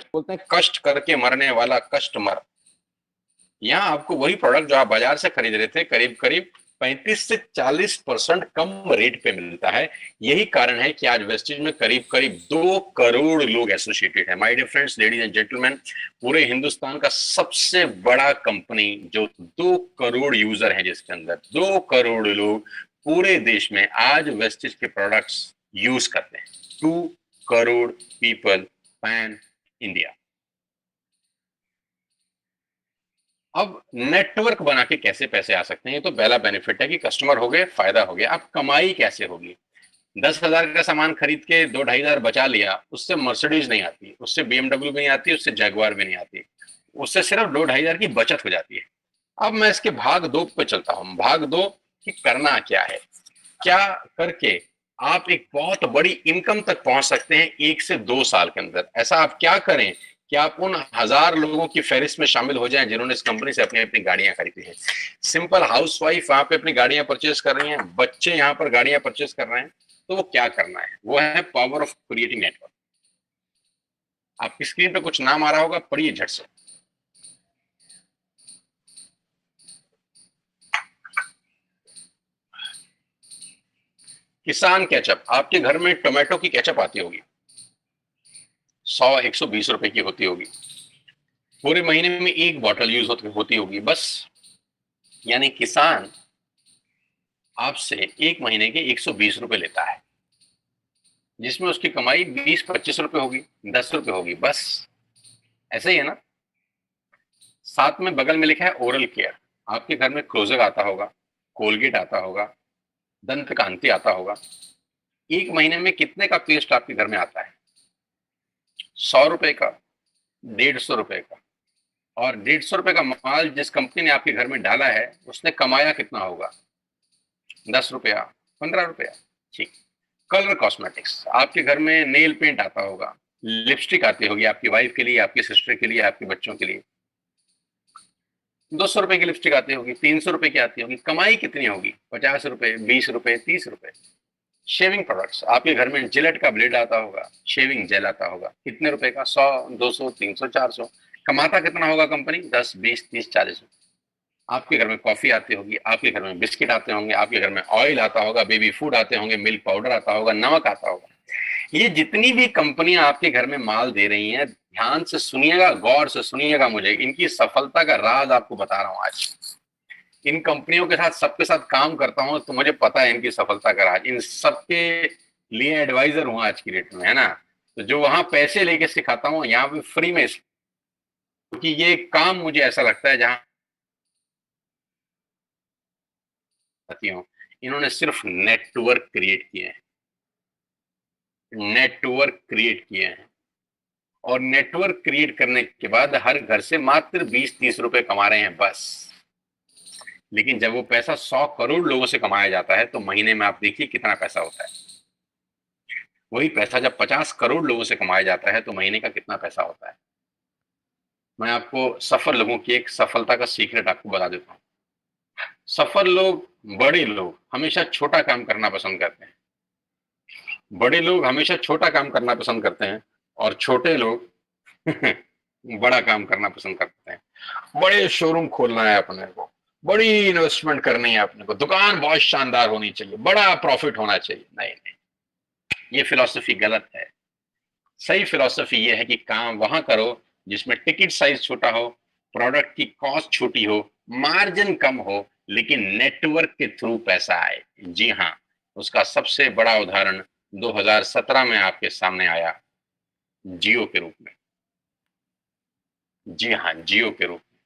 बोलते हैं कष्ट करके मरने वाला कस्टमर। यहाँ आपको वही प्रोडक्ट जो आप बाजार से खरीद रहे थे करीब करीब 35 से 40% कम रेट पे मिलता है। यही कारण है कि आज वेस्टेज में करीब करीब 2 करोड़ लोग एसोसिएटेड है। My dear friends, ladies and gentleman, पूरे हिंदुस्तान का सबसे बड़ा कंपनी जो 2 करोड़ यूजर है, जिसके अंदर 2 करोड़ लोग पूरे देश में आज वेस्टेज के प्रोडक्ट्स यूज करते हैं। 2 करोड़ पीपल पैन इंडिया। अब नेटवर्क बना के कैसे पैसे आ सकते हैं, ये तो पहला बेनिफिट है कि कस्टमर हो गए, फायदा हो गया। अब कमाई कैसे होगी? 10,000 का सामान खरीद के 2-2,500 बचा लिया, उससे मर्सिडीज नहीं आती, उससे बीएमडब्ल्यू भी नहीं आती, उससे जैगवार भी नहीं आती, उससे सिर्फ 2-2,500 की बचत हो जाती है। अब मैं इसके भाग दो पे चलता हूं। भाग दो कि करना क्या है, क्या करके आप एक बहुत बड़ी इनकम तक पहुंच सकते हैं 1 से 2 साल के अंदर। ऐसा आप क्या करें कि आप उन 1,000 लोगों की फहरिस्त में शामिल हो जाएं जिन्होंने इस कंपनी से अपनी अपनी गाड़ियां खरीदी हैं। सिंपल हाउसवाइफ वहां पे अपनी गाड़ियां परचेज कर रही हैं, बच्चे यहां पर गाड़ियां परचेज कर रहे हैं, तो वो क्या करना है? वो है पावर ऑफ क्रिएटिंग नेटवर्क। आपकी स्क्रीन पे कुछ नाम आ रहा होगा, पढ़िए झट से। किसान केचप। आपके घर में टोमेटो की केचप आती होगी, 100-120 रुपए की होती होगी। पूरे महीने में एक बॉटल यूज होती होगी बस। यानी किसान आपसे एक महीने के 120 रुपए लेता है, जिसमें उसकी कमाई 20-25 रुपए होगी, 10 रुपए होगी बस। ऐसे ही है ना? साथ में बगल में लिखा है ओरल केयर। आपके घर में क्लोजर आता होगा, कोलगेट आता होगा, दंत कांति आता होगा। एक महीने में कितने का पेस्ट आपके घर में आता है? 100 रुपए का, 150 रुपए का। और 150 रुपए का माल जिस कंपनी ने आपके घर में डाला है, उसने कमाया कितना होगा? 10 रुपया, 15 रुपया। ठीक। Colour cosmetics. आपके घर में नेल पेंट आता होगा, लिपस्टिक आती होगी आपकी वाइफ के लिए, आपकी सिस्टर के लिए, आपके बच्चों के लिए। 200 रुपए की लिपस्टिक आती होगी, 300 रुपए की आती होगी। कमाई कितनी होगी? 50 रुपए, 20 रुपए, 30 रुपए। Shaving products. आपके घर में जिलेट का ब्लेड आता होगा, शेविंग जेल आता होगा, कितने रुपए का? 100, 200, 300, 400। कमाता कितना होगा कंपनी? 10, 20, 30, 40। आपके घर में कॉफी आती होगी, आपके घर में बिस्किट आते होंगे, आपके घर में ऑयल आता होगा, बेबी फूड आते होंगे, मिल्क पाउडर आता होगा, नमक आता होगा। ये जितनी भी कंपनियां आपके घर में माल दे रही हैं, ध्यान से सुनिएगा, गौर से सुनिएगा, मुझे इनकी सफलता का राज आपको बता रहा हूं आज। इन कंपनियों के साथ सबके साथ काम करता हूं तो मुझे पता है इनकी सफलता का राज। इन सबके लिए एडवाइजर हूं आज की डेट में, है ना? तो जो वहां पैसे लेके सिखाता हूं, यहाँ पे फ्री में, क्योंकि ये काम मुझे ऐसा लगता है जहां हूं, इन्होंने सिर्फ नेटवर्क क्रिएट किए हैं, नेटवर्क क्रिएट किए हैं। और नेटवर्क क्रिएट करने के बाद हर घर से मात्र 20-30 रुपए कमा रहे हैं बस। लेकिन जब वो पैसा 100 करोड़ लोगों से कमाया जाता है तो महीने में आप देखिए कितना पैसा होता है। वही पैसा जब 50 करोड़ लोगों से कमाया जाता है तो महीने का कितना पैसा होता है? मैं आपको सफल लोगों की एक सफलता का सीक्रेट आपको बता देता हूँ। सफल लोग, बड़े लोग हमेशा छोटा काम करना पसंद करते हैं। बड़े लोग हमेशा छोटा काम करना पसंद करते हैं, और छोटे लोग बड़ा काम करना पसंद करते हैं। बड़े शोरूम खोलना है अपने को, बड़ी इन्वेस्टमेंट करनी है अपने को, दुकान बहुत शानदार होनी चाहिए, बड़ा प्रॉफिट होना चाहिए। नहीं नहीं, ये फिलॉसफी गलत है। सही फिलॉसफी ये है कि काम वहां करो जिसमें टिकट साइज छोटा हो, प्रोडक्ट की कॉस्ट छोटी हो, मार्जिन कम हो, लेकिन नेटवर्क के थ्रू पैसा आए। जी हाँ, उसका सबसे बड़ा उदाहरण 2017 में आपके सामने आया, जियो के रूप में। जी हाँ, जियो के रूप में,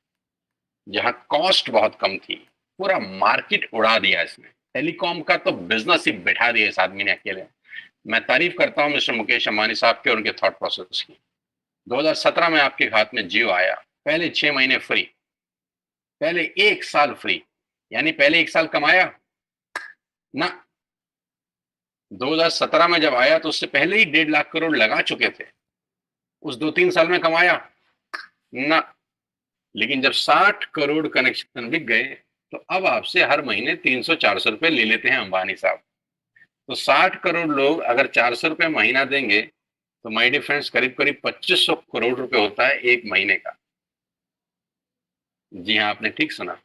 जहां कॉस्ट बहुत कम थी, पूरा मार्केट उड़ा दिया इसने। टेलीकॉम का तो बिजनेस ही बैठा दिया इस आदमी ने अकेले। मैं तारीफ करता हूं मिस्टर मुकेश अंबानी साहब के और उनके थॉट प्रोसेस की। 2017 में आपके हाथ में जियो आया, पहले 6 महीने फ्री, पहले 1 साल फ्री। यानी पहले 1 साल कमाया ना? 2017 में जब आया तो उससे पहले ही 1.5 लाख करोड़ लगा चुके थे। उस 2-3 साल में कमाया ना? लेकिन जब 60 करोड़ कनेक्शन बिक गए तो अब आपसे हर महीने 300-400 रुपए ले लेते हैं अंबानी साहब। तो 60 करोड़ लोग अगर 400 रुपए महीना देंगे तो माय डियर फ्रेंड्स, करीब करीब 2500 करोड़ रुपए होता है एक महीने का। जी हाँ, आपने ठीक सुना।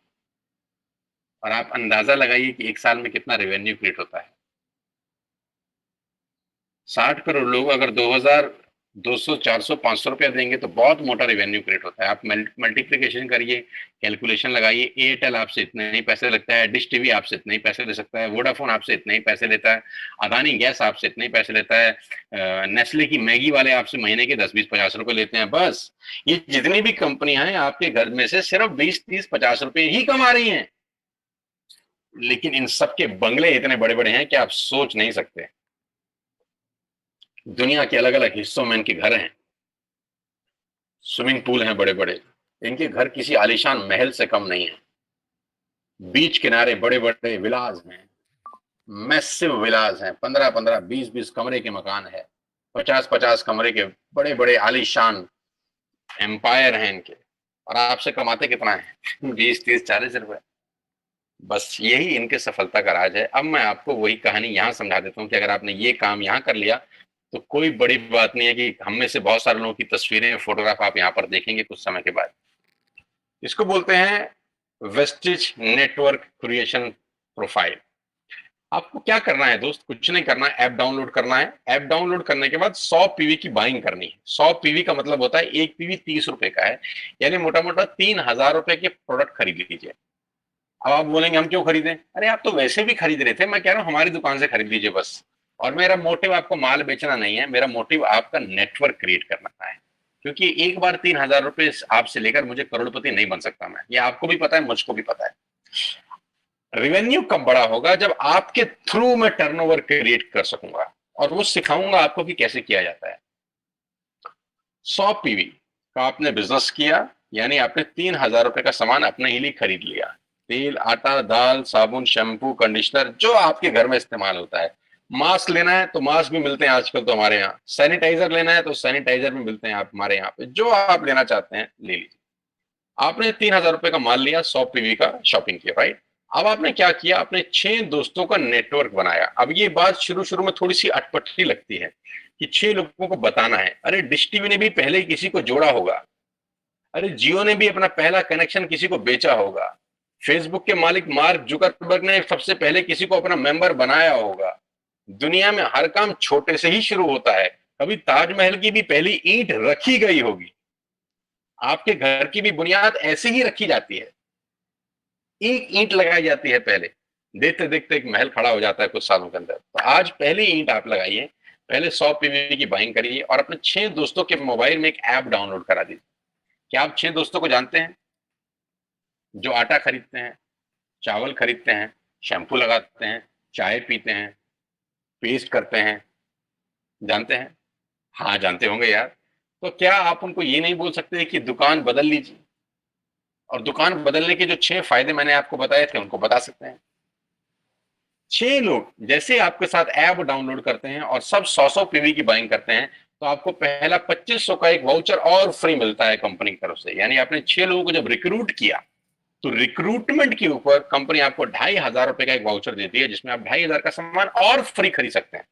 और आप अंदाजा लगाइए कि एक साल में कितना रेवेन्यू क्रिएट होता है। 60 करोड़ लोग अगर 2000 200 400 500 रुपया देंगे तो बहुत मोटा रेवेन्यू क्रिएट होता है। आप मल्टीप्लिकेशन करिए, कैलकुलेशन लगाइए। एयरटेल आपसे इतने ही पैसे लगता है, डिश टीवी आपसे इतने ही पैसे ले सकता है, वोडाफोन आपसे इतने ही पैसे लेता है, अदानी गैस आपसे इतने ही पैसे लेता है, नेस्ले की मैगी वाले आपसे महीने के 10 20 50 रुपए लेते हैं। बस ये जितनी भी कंपनियां हैं आपके घर में से सिर्फ 20 30 50 रुपए ही कमा रही हैं। लेकिन इन सबके बंगले इतने बड़े बड़े हैं कि आप सोच नहीं सकते। दुनिया के अलग अलग हिस्सों में इनके घर हैं, स्विमिंग पूल हैं बड़े बड़े। इनके घर किसी आलीशान महल से कम नहीं है। बीच किनारे बड़े बड़े विलाज हैं, मैसिव विलाज हैं, 15 15 20 20 कमरे के मकान है, 50 50 कमरे के बड़े बड़े आलीशान एम्पायर हैं इनके। और आपसे कमाते कितना है? 20 30 40 रुपए। बस यही इनके सफलता का राज है। अब मैं आपको वही कहानी यहां समझा देता हूं कि अगर आपने ये काम यहां कर लिया तो कोई बड़ी बात नहीं है कि हम में से बहुत सारे लोगों की तस्वीरें, फोटोग्राफ आप यहां पर देखेंगे कुछ समय के बाद। इसको बोलते हैं वेस्टिज नेटवर्क क्रिएशन प्रोफाइल। आपको क्या करना है दोस्त? कुछ नहीं करना है, ऐप डाउनलोड करना है। ऐप डाउनलोड करने के बाद 100 पीवी की बाइंग करनी है। 100 पीवी का मतलब होता है एक पीवी 30 रुपए का है, यानी मोटा मोटा 3000 रुपए के प्रोडक्ट खरीद लीजिए। अब आप बोलेंगे हम क्यों खरीदें? अरे आप तो वैसे भी खरीद रहे थे, मैं कह रहा हूं हमारी दुकान से खरीद लीजिए बस। और मेरा मोटिव आपको माल बेचना नहीं है, मेरा मोटिव आपका नेटवर्क क्रिएट करना है। क्योंकि एक बार 3000 रुपए आपसे लेकर मुझे करोड़पति नहीं बन सकता मैं, ये आपको भी पता है, मुझको भी पता है। रेवेन्यू कब बड़ा होगा? जब आपके थ्रू मैं टर्नओवर क्रिएट कर सकूंगा और वो सिखाऊंगा आपको कि कैसे किया जाता है। 100 पीवी का आपने बिजनेस किया, यानी आपने 3000 रुपए का सामान अपने ही लिए खरीद लिया। तेल, आटा, दाल, साबुन, शैम्पू, कंडीशनर, जो आपके घर में इस्तेमाल होता है। मास्क लेना है तो मास्क भी मिलते हैं आजकल तो हमारे यहाँ। सैनिटाइजर लेना है तो सैनिटाइजर भी मिलते हैं आप हमारे यहाँ पे। जो आप लेना चाहते हैं ले लीजिए। आपने 3000 रुपए का माल लिया, 100 पीवी का शॉपिंग किया, राइट? अब आपने क्या किया? आपने 6 दोस्तों का नेटवर्क बनाया। अब ये बात शुरू शुरू में थोड़ी सी अटपटी लगती है कि 6 लोगों को बताना है। अरे डिश टीवी ने भी पहले किसी को जोड़ा होगा, अरे जियो ने भी अपना पहला कनेक्शन किसी को बेचा होगा, फेसबुक के मालिक मार्क जुकरबर्ग ने सबसे पहले किसी को अपना मेंबर बनाया होगा। दुनिया में हर काम छोटे से ही शुरू होता है। कभी ताजमहल की भी पहली ईंट रखी गई होगी। आपके घर की भी बुनियाद ऐसे ही रखी जाती है, एक ईंट लगाई जाती है पहले, देखते देखते एक महल खड़ा हो जाता है कुछ सालों के अंदर। तो आज पहली ईंट आप लगाइए, पहले 100 पीवी की बाइंग करिए और अपने 6 दोस्तों के मोबाइल में एक ऐप डाउनलोड करा दीजिए। क्या आप 6 दोस्तों को जानते हैं जो आटा खरीदते हैं, चावल खरीदते हैं, शैम्पू लगाते हैं, चाय पीते हैं, पेस्ट करते हैं? जानते हैं? हाँ जानते होंगे यार। तो क्या आप उनको ये नहीं बोल सकते कि दुकान बदल लीजिए? और दुकान बदलने के जो 6 फायदे मैंने आपको बताए थे उनको बता सकते हैं। 6 लोग जैसे आपके साथ ऐप डाउनलोड करते हैं और सब 100 पीवी की बाइंग करते हैं तो आपको पहला 2500 का एक वाउचर और फ्री मिलता है कंपनी की तरफ से। यानी आपने 6 लोगों को जब रिक्रूट किया तो रिक्रूटमेंट के ऊपर कंपनी आपको 2500 रुपए का एक वाउचर देती है जिसमें आप 2500 का सामान और फ्री खरीद सकते हैं।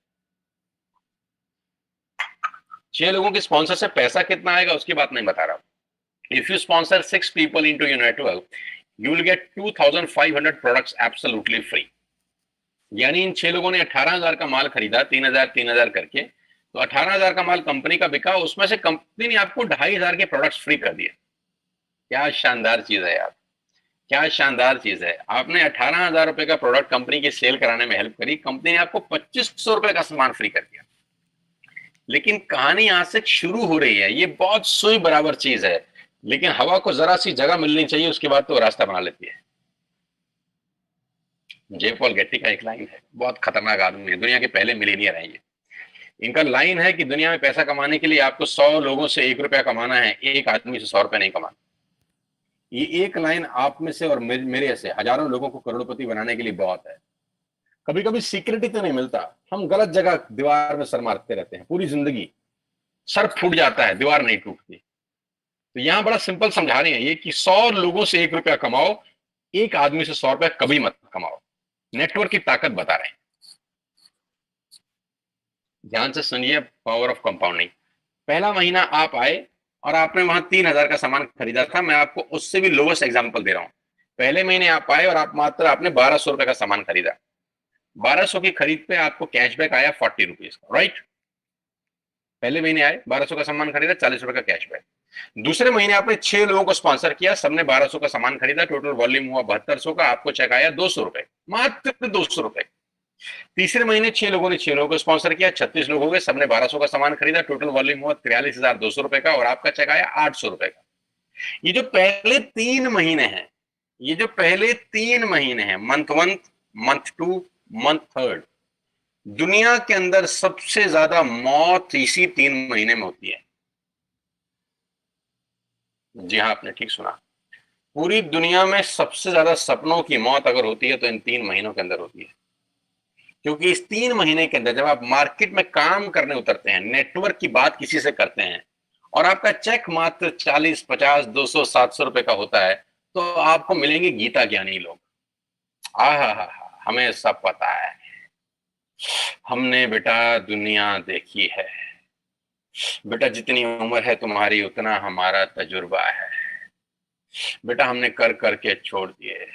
6 लोगों के स्पॉन्सर से पैसा कितना आएगा उसकी बात नहीं बता रहा हूं। If you sponsor 6 people into your network, you will get 2500 products absolutely free. यानी इन 6 लोगों ने 18,000 का माल खरीदा, 3000 3000 करके, तो 18,000 का माल कंपनी का बिका, उसमें से कंपनी ने आपको 2500 के प्रोडक्ट्स फ्री कर दिए। क्या शानदार चीज है यार, क्या शानदार चीज है। आपने 18,000 रुपए का प्रोडक्ट कंपनी की सेल कराने में हेल्प करी, कंपनी ने आपको 2500 रुपए का सामान फ्री कर दिया। लेकिन कहानी यहां से शुरू हो रही है। ये बहुत सुई बराबर चीज है, लेकिन हवा को जरा सी जगह मिलनी चाहिए, उसके बाद तो रास्ता बना लेती है। जे पॉल गेट्टी का एक लाइन है, बहुत खतरनाक आदमी है, दुनिया के पहले मिलीनियर है ये। इनका लाइन है कि दुनिया में पैसा कमाने के लिए आपको 100 लोगों से 1 रुपया कमाना है, एक आदमी से 100 रुपए नहीं कमाना। ये एक लाइन आप में से और मेरे से हजारों लोगों को करोड़पति बनाने के लिए बहुत है। कभी कभी सिक्योरिटी तो नहीं मिलता, हम गलत जगह दीवार में सर मारते रहते हैं पूरी जिंदगी, सर फूट जाता है, दीवार नहीं टूटती। तो यहां बड़ा सिंपल समझा रहे हैं ये कि 100 लोगों से 1 रुपया कमाओ, एक आदमी से 100 रुपया कभी मत कमाओ। नेटवर्क की ताकत बता रहे हैं। ध्यान से सुनिए पावर ऑफ कंपाउंडिंग। पहला महीना आप आए और आपने वहां 3,000 का सामान खरीदा था, मैं आपको उससे भी लोवेस्ट एग्जांपल दे रहा हूं। पहले महीने आप आए और आप मात्र आपने 1,200 रुपए का सामान खरीदा। 1,200 की खरीद पे आपको कैशबैक आया 40 रुपीज का, राइट। पहले महीने आए, 1,200 का सामान खरीदा, 40 रुपए का कैशबैक। दूसरे महीने आपने 6 लोगों को स्पॉन्सर किया, सबने 1,200 का सामान खरीदा, टोटल वॉल्यूम हुआ 7,200 का, आपको चेक आया 200 रुपए, मात्र 200 रुपए। तीसरे महीने 6 लोगों ने 6 लोगों को स्पॉन्सर किया, 36 लोग हो गए, सबने 1,200 का सामान खरीदा, टोटल वॉल्यूम हुआ 43,200 रुपए का, और आपका चेक आया 800 रुपए का। ये जो पहले 3 महीने हैं, ये जो पहले 3 महीने हैं, month one, month two, month third, दुनिया के अंदर सबसे ज्यादा मौत इसी 3 महीने में होती है। जी हाँ, आपने ठीक सुना। पूरी दुनिया में सबसे ज्यादा सपनों की मौत अगर होती है तो इन 3 महीनों के अंदर होती है। क्योंकि इस 3 महीने के अंदर जब आप मार्केट में काम करने उतरते हैं, नेटवर्क की बात किसी से करते हैं, और आपका चेक मात्र 40, 50, 200, 700 रुपए का होता है, तो आपको मिलेंगे गीता ज्ञानी लोग। हा, हमें सब पता है, हमने बेटा दुनिया देखी है, बेटा जितनी उम्र है तुम्हारी उतना हमारा तजुर्बा है, बेटा हमने कर करके छोड़ दिए,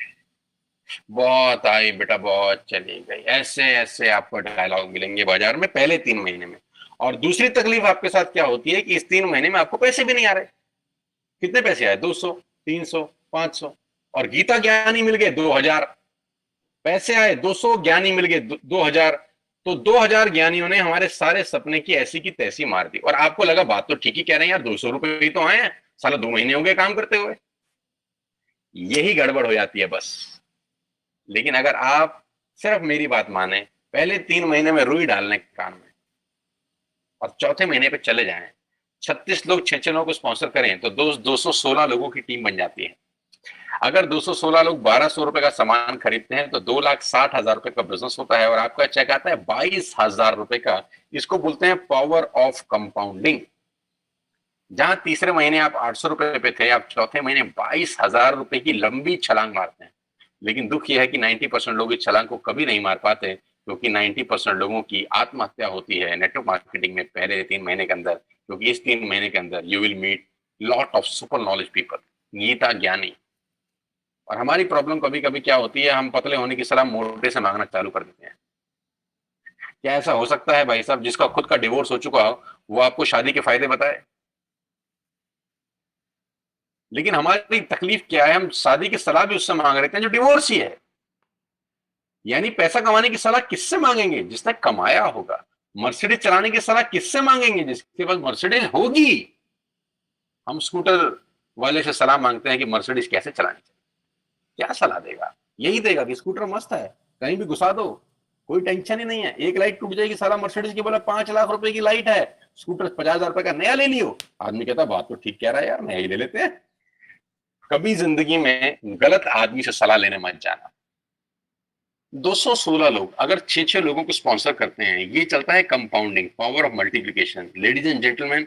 बहुत आई बेटा बहुत चली गई, ऐसे ऐसे आपको डायलॉग मिलेंगे बाजार में पहले 3 महीने में। और दूसरी तकलीफ आपके साथ क्या होती है कि इस 3 महीने में आपको पैसे भी नहीं आ रहे। कितने पैसे आए? 200, 300, 500, और गीता ज्ञानी मिल गए 2,000। पैसे आए 200, ज्ञानी मिल गए 2,000। तो 2,000 ज्ञानियों ने हमारे सारे सपने की ऐसी की तैसी मार दी, और आपको लगा बात तो ठीक ही कह रहे हैं यार, 200 रुपए ही तो आए हैं, साला 2 महीने हो गए काम करते हुए। यही गड़बड़ हो जाती है बस। लेकिन अगर आप सिर्फ मेरी बात माने, पहले 3 महीने में रुई डालने के काम में, और चौथे महीने पे चले जाएं, 36 लोग 6 6 लोगों को स्पॉन्सर करें, तो 216 लोगों की टीम बन जाती है। अगर 216 लोग 1,200 रुपए का सामान खरीदते हैं तो 2,60,000 रुपए का बिजनेस होता है, और आपका चेक आता है 22,000 रुपए का। इसको बोलते हैं पावर ऑफ कंपाउंडिंग। जहां तीसरे महीने आप 800 रुपए पे थे, आप चौथे महीने 22,000 रुपए की लंबी छलांग मारते हैं। लेकिन दुख यह है कि 90% लोग इस छलांग को कभी नहीं मार पाते, क्योंकि 90% लोगों की आत्महत्या होती है नेटवर्क मार्केटिंग में पहले 3 महीने के अंदर। क्योंकि इस 3 महीने के अंदर you will meet lot of super knowledge people, Gita ज्ञानी। और हमारी प्रॉब्लम कभी कभी क्या होती है, हम पतले होने की सलाह मोटे से मांगना चालू कर देते हैं। क्या ऐसा हो सकता है भाई साहब, जिसका खुद का डिवोर्स हो चुका हो वो आपको शादी के फायदे बताए? लेकिन हमारी तकलीफ क्या है, हम शादी की सलाह भी उससे मांग रहे हैं जो डिवोर्स ही है। यानी पैसा कमाने की सलाह किससे मांगेंगे? जिसने कमाया होगा। मर्सिडीज चलाने की सलाह किससे मांगेंगे? जिसके पास मर्सिडीज होगी। हम स्कूटर वाले से सलाह मांगते हैं कि मर्सिडीज कैसे चलानी चाहिए। क्या सलाह देगा? यही देगा कि स्कूटर मस्त है, कहीं भी घुसा दो, कोई टेंशन ही नहीं है, एक लाइट टूट जाएगी, साला मर्सिडीज की बोला 5 लाख रुपए की लाइट है, स्कूटर 50,000 रुपए का नया ले लियो। आदमी कहता बात तो ठीक कह रहा है यार, नया ही ले लेते हैं। कभी जिंदगी में गलत आदमी से सलाह लेने मत जाना। 216 लोग अगर 6 6 लोगों को स्पॉन्सर करते हैं, ये चलता है compounding, power of multiplication. Ladies and gentleman,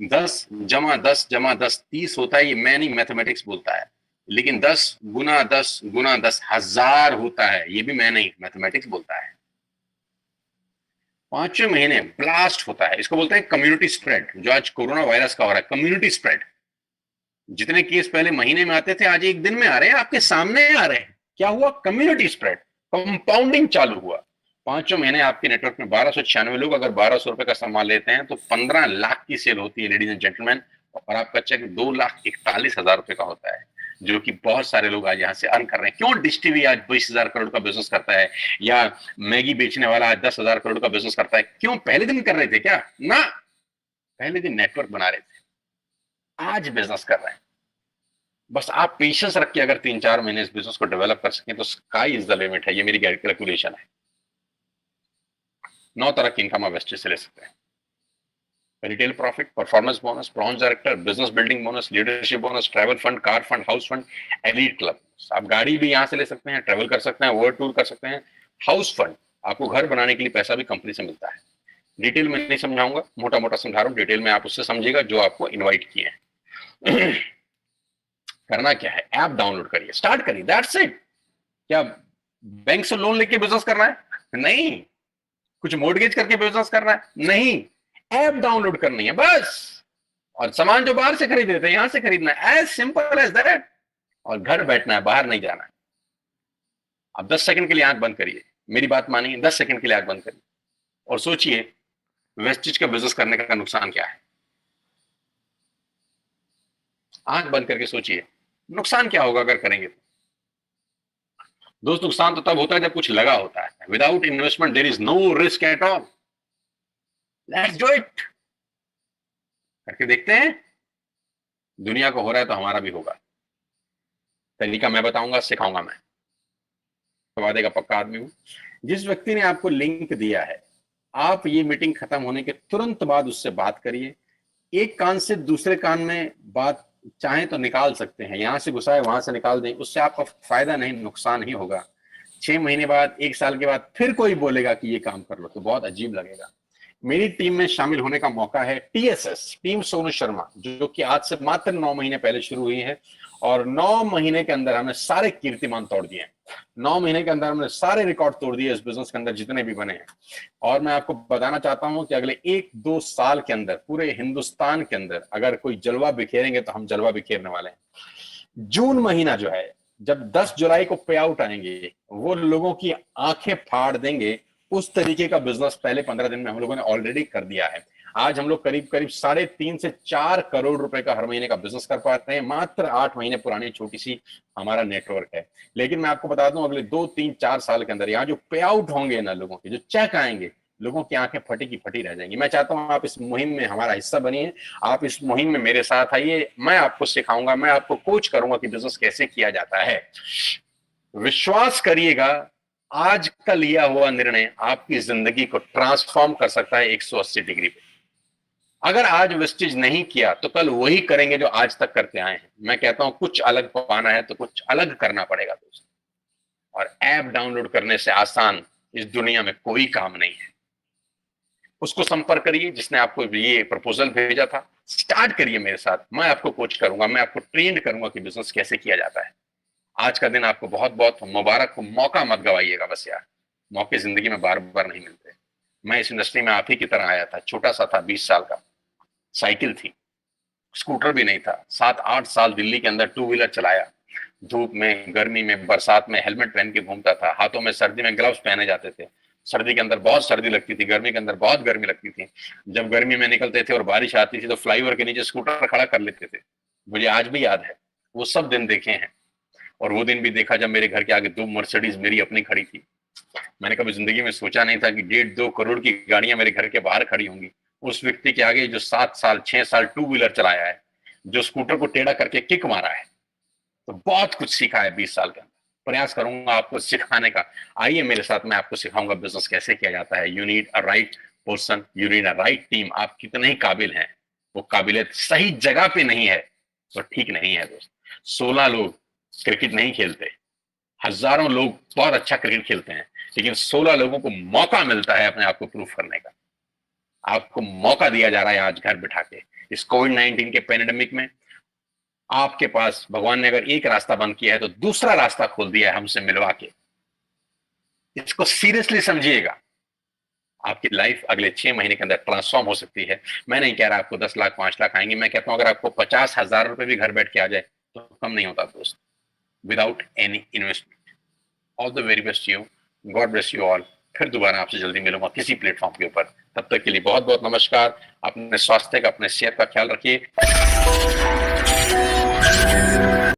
10 + 10 = 10 30 होता है, ये मैं नहीं, मैथमेटिक्स बोलता है। लेकिन 10 × 10 × 10 1000 होता है, ये भी मैं नहीं, मैथमेटिक्स बोलता है। 5वें महीने ब्लास्ट होता है, इसको बोलते हैं कम्युनिटी स्प्रेड। जो आज कोरोना वायरस का हो रहा है, कम्युनिटी स्प्रेड। जितने केस पहले महीने में आते थे, आज एक दिन में आ रहे हैं, आपके सामने आ रहे हैं। क्या हुआ? कम्युनिटी स्प्रेड, कंपाउंडिंग चालू हुआ। 5वें महीने आपके नेटवर्क में 1,296 लोग अगर 1,200 रुपए का सामान लेते हैं तो 15 लाख की सेल होती है, लेडीज एंड जेंटलमैन। और आपका चेक 2,41,000 रुपए का होता है, जो कि बहुत सारे लोग आज यहाँ से अर्न कर रहे हैं। क्यों डिश टीवी आज 20,000 करोड़ का बिजनेस करता है, या मैगी बेचने वाला आज 10,000 करोड़ का बिजनेस करता है? क्यों? पहले दिन कर रहे थे क्या? ना, पहले दिन नेटवर्क बना रहे थे, आज बिजनेस कर रहे हैं। बस आप पेशेंस रख के अगर 3 4 महीने इस बिजनेस को डेवलप कर सकें तो स्काई इज द लिमिट है। ये मेरी कैलकुलेशन है। 9 तरह की इनकम आप वेस्टेज से ले सकते हैं। Retail profit, performance bonus, bronze director, business building bonus, leadership bonus, travel fund, car fund, house fund, elite club. आप गाड़ी भी यहां से ले सकते हैं, ट्रैवल कर सकते हैं, वर्ल्ड टूर कर सकते हैं। हाउस फंड, आपको घर बनाने के लिए पैसा भी कंपनी से मिलता है। डिटेल में नहीं समझाऊंगा, मोटा मोटा समझा रहा हूँ, डिटेल में आप उससे समझिएगा जो आपको इन्वाइट किए हैं। करना क्या है, ऐप डाउनलोड करिए, स्टार्ट करिए, दैट्स इट। क्या बैंक से लोन लेके बिजनेस करना है? नहीं, कुछ मोर्टगेज करके बिजनेस करना है? नहीं, ऐप डाउनलोड करनी है बस, और सामान जो बाहर से खरीद रहे थे यहां से खरीदना है, एज सिंपल एज दैट, और घर बैठना है, बाहर नहीं जाना है। अब 10 सेकंड के लिए आंख बंद करिए, मेरी बात मानिए, 10 सेकंड के लिए आंख बंद करिए और सोचिए वेस्टेज का बिजनेस करने का नुकसान क्या है। आंख बंद करके सोचिए नुकसान क्या होगा अगर करेंगे तो। दोस्त, नुकसान तो तब होता है जब कुछ लगा होता है। Without investment there is no risk at all. Let's do it, करके देखते हैं। दुनिया को हो रहा है तो हमारा भी होगा। तरीका मैं बताऊंगा, सिखाऊंगा मैं, वादे का पक्का आदमी हूं। जिस व्यक्ति ने आपको लिंक दिया है, आप ये मीटिंग खत्म होने के तुरंत बाद उससे बात करिए। एक कान से दूसरे कान में बात चाहे तो निकाल सकते हैं, यहां से घुसाए वहां से निकाल दें, उससे आपका फायदा नहीं नुकसान ही होगा। 6 महीने बाद, 1 साल के बाद फिर कोई बोलेगा कि ये काम कर लो तो बहुत अजीब लगेगा। मेरी टीम में शामिल होने का मौका है टीएसएस, टीम सोनू शर्मा, जो कि आज से मात्र 9 महीने पहले शुरू हुई है, और 9 महीने के अंदर हमने सारे कीर्तिमान तोड़ दिए हैं। 9 महीने के अंदर हमने सारे रिकॉर्ड तोड़ दिए इस बिजनेस के अंदर जितने भी बने हैं। और मैं आपको बताना चाहता हूं कि अगले 1-2 साल के अंदर पूरे हिंदुस्तान के अंदर अगर कोई जलवा बिखेरेंगे तो हम जलवा बिखेरने वाले हैं। जून महीना जो है, जब 10 जुलाई को पे आउट आएंगे, वो लोगों की आंखें फाड़ देंगे। उस तरीके का बिजनेस पहले 15 दिन में हम लोगों ने ऑलरेडी कर दिया है। आज हम लोग करीब करीब 3.5 से 4 करोड़ रुपए का हर महीने का बिजनेस कर पाते हैं। मात्र 8 महीने पुरानी छोटी सी हमारा नेटवर्क है। लेकिन मैं आपको बता दूं, अगले 2-3-4 साल के अंदर यहाँ जो पे आउट होंगे ना, लोगों के जो चेक आएंगे, लोगों की आंखें फटी की फटी रह जाएंगी। मैं चाहता हूं आप इस मुहिम में हमारा हिस्सा बनिए, आप इस मुहिम में मेरे साथ आइए। मैं आपको सिखाऊंगा, मैं आपको कोच करूंगा कि बिजनेस कैसे किया जाता है। विश्वास करिएगा, आज का लिया हुआ निर्णय आपकी जिंदगी को ट्रांसफॉर्म कर सकता है 180 डिग्री पे। अगर आज वेस्टेज नहीं किया तो कल वही करेंगे जो आज तक करते आए हैं। मैं कहता हूं कुछ अलग पाना है तो कुछ अलग करना पड़ेगा दोस्त, और ऐप डाउनलोड करने से आसान इस दुनिया में कोई काम नहीं है। उसको संपर्क करिए जिसने आपको ये प्रपोजल भेजा था, स्टार्ट करिए मेरे साथ, मैं आपको कोच करूंगा, मैं आपको ट्रेन करूंगा कि बिजनेस कैसे किया जाता है। आज का दिन आपको बहुत बहुत मुबारक हो। मौका मत गवाइएगा बस यार, मौके जिंदगी में बार बार नहीं मिलते। मैं इस इंडस्ट्री में आप ही की तरह आया था, छोटा सा था, 20 साल का, साइकिल थी, स्कूटर भी नहीं था। 7-8 साल दिल्ली के अंदर टू व्हीलर चलाया, धूप में, गर्मी में, बरसात में हेलमेट पहन के घूमता था, हाथों में सर्दी में ग्लव्स पहने जाते थे। सर्दी के अंदर बहुत सर्दी लगती थी, गर्मी के अंदर बहुत गर्मी लगती थी। जब गर्मी में निकलते थे और बारिश आती थी तो फ्लाईओवर के नीचे स्कूटर खड़ा कर लेते थे। मुझे आज भी याद है, वो सब दिन देखे हैं। और वो दिन भी देखा जब मेरे घर के आगे 2 मर्सिडीज मेरी अपनी खड़ी थी। मैंने कभी जिंदगी में सोचा नहीं था कि 1.5-2 करोड़ की गाड़ियां मेरे घर के बाहर खड़ी होंगी। उस व्यक्ति के आगे जो 7 साल 6 साल टू व्हीलर चलाया है, जो स्कूटर को टेढ़ा करके किक मारा है, तो बहुत कुछ सीखा है 20 साल के अंदर। प्रयास करूंगा आपको सिखाने का। आइए मेरे साथ, मैं आपको सिखाऊंगा बिजनेस कैसे किया जाता है। You need a right person, you need a right team. आप कितने ही काबिल हैं, वो काबिलियत सही जगह पे नहीं है तो ठीक नहीं है दोस्त। 16 लोग क्रिकेट नहीं खेलते, हजारों लोग बहुत अच्छा क्रिकेट खेलते हैं, लेकिन 16 लोगों को मौका मिलता है अपने आप को प्रूफ करने का। आपको मौका दिया जा रहा है आज घर बिठा के। इस कोविड-19 के पेंडेमिक में आपके पास भगवान ने अगर एक रास्ता बंद किया है तो दूसरा रास्ता खोल दिया है हमसे मिलवा के। इसको सीरियसली समझिएगा। आपकी लाइफ अगले 6 महीने के अंदर ट्रांसफॉर्म हो सकती है। मैं नहीं कह रहा आपको 10 लाख 5 लाख आएंगे, मैं कहता हूं अगर आपको 50,000 रुपए भी घर बैठ के आ जाए तो कम नहीं होता दोस्त, without any investment. All the very best you, God bless you all. फिर दोबारा आपसे जल्दी मिलूंगा किसी प्लेटफॉर्म के ऊपर। तब तक के लिए बहुत बहुत नमस्कार। अपने स्वास्थ्य का, अपने सेहत का ख्याल रखिए।